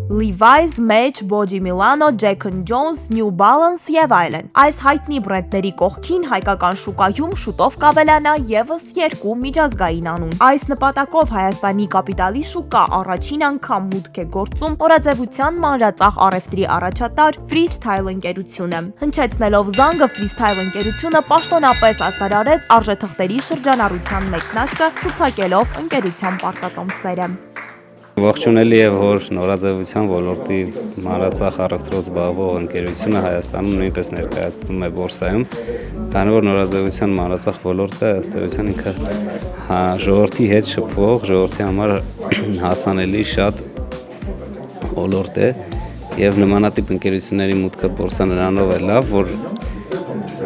Levi's, Match, Body Milano, Jack & Jones, New Balance եւ այլն։ Այս հայտնի բրենդների կողքին հայկական շուկայում շուտով կավելանա եւս 2 միջազգային անուն։ Այս նպատակով Հայաստանի կապիտալի շուկա առաջին անգամ մուտք է գործում օրաձևության մանրածախ առևտրի առաջատար Freestyle ընկերությունը։ Հնչեցնելով զանգը Freestyle ընկերությունը պաշտոնապես արտարարեց արժեթղթերի շրջանառության մեկնարկը, ցուցակելով ընկերության պարտատոմսերը։ Ողջունելի է, որ նորաձևության ոլորտի մանրածախ առևտրով զբաղվող ընկերությունը Հայաստանում նույնպես ներկայացվում է բորսայում, քանի որ նորաձևության մանրածախ ոլորտը ըստ էության ինքը ժողովրդի հետ շփվող, ժողովրդի համար հասանելի շատ ոլորտ է եւ նմանատիպ ընկերությունների մուտքը բորսա նրանով է լավ, որ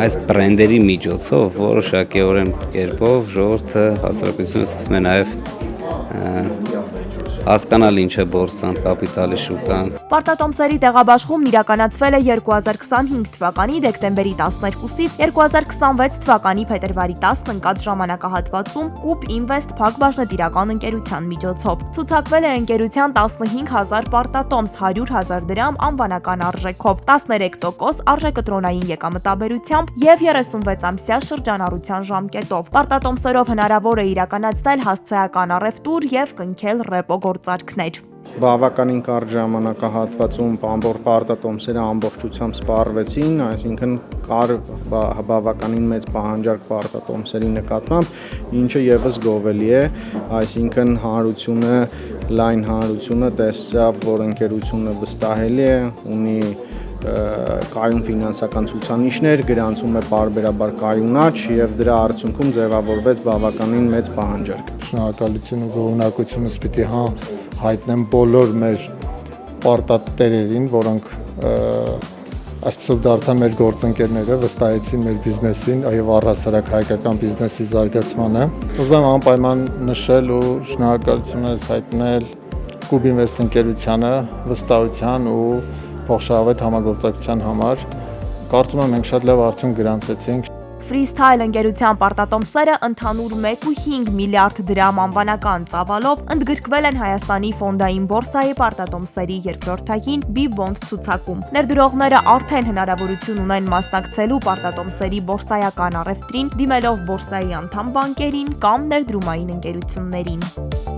այս բրենդերի միջոցով որոշակիորեն կերպով ժողովուրդը հասարակությունը սկսում է նաեւ հասկանալ ինչ է բորսան, կապիտալի շուկան։ Պարտատոմսերի տեղաբաշխումն իրականացվել է 2025 թվականի դեկտեմբերի 12-ից 2026 թվականի փետրվարի 10 ընկած ժամանակահատվածում Coop Invest Փակ բաժնետիրական ընկերության միջոցով։ Ցուցակվել է ընկերության 15000 պարտատոմս 100,000 դրամ անվանական արժեքով, 13% արժեկտրոնային եկամտաբերությամբ եւ 36-ամսյա շրջանառության ժամկետով։ Պարտատոմսերով հնարավոր է իրականացնել հասցեական առևտուր եւ կնքել ռեպո գործարքներ։ Բավականին կարճ ժամանակահատվածում ամբողջ պարտատոմսերը ամբողջությամբ սպառվեցին, այսինքն կար բավականին մեծ պահանջարկ պարտատոմսերի նկատմամբ, ինչը եւս գովելի է, այսինքն լայն հանրությունը տեսավ, որ ընկերությունը վստահելի է, ունի կայուն ֆինանսական ցուցանիշներ, գրանցում է պարբերաբար կայունաչ եւ դրա արդյունքում ձևավորվեց բավականին մեծ պահանջարկ։ Շնորհակալություն ու ողջունակությունս պիտի հայտնեմ բոլոր մեր պարտատերերին, որոնք այսպեսով դարձան մեր գործընկերները, վստահեցին մեր բիզնեսին եւ առհասարակ հայկական բիզնեսի զարգացմանը։ Ուզում եմ անպայման նշել ու շնորհակալությունս հայտնել Coop Invest ընկերությանը վստահության ու փոխշահավետ համագործակցության համար։ Կարծում եմ մենք շատ լավ արդյունք գրանցեցինք։ Freestyle ընկերության պարտատոմսերը ընդհանուր 1.5 միլիարդ դրամ անվանական ծավալով ընդգրկվել են Հայաստանի ֆոնդային բորսայի պարտատոմսերի երկրորդային B-Bond ցուցակում։ Ներդրողները արդեն հնարավորություն ունեն մասնակցելու պարտատոմսերի բորսայական առևտրին, դիմելով բորսայի անդամ բանկերին կամ ներդրումային ընկերություններին։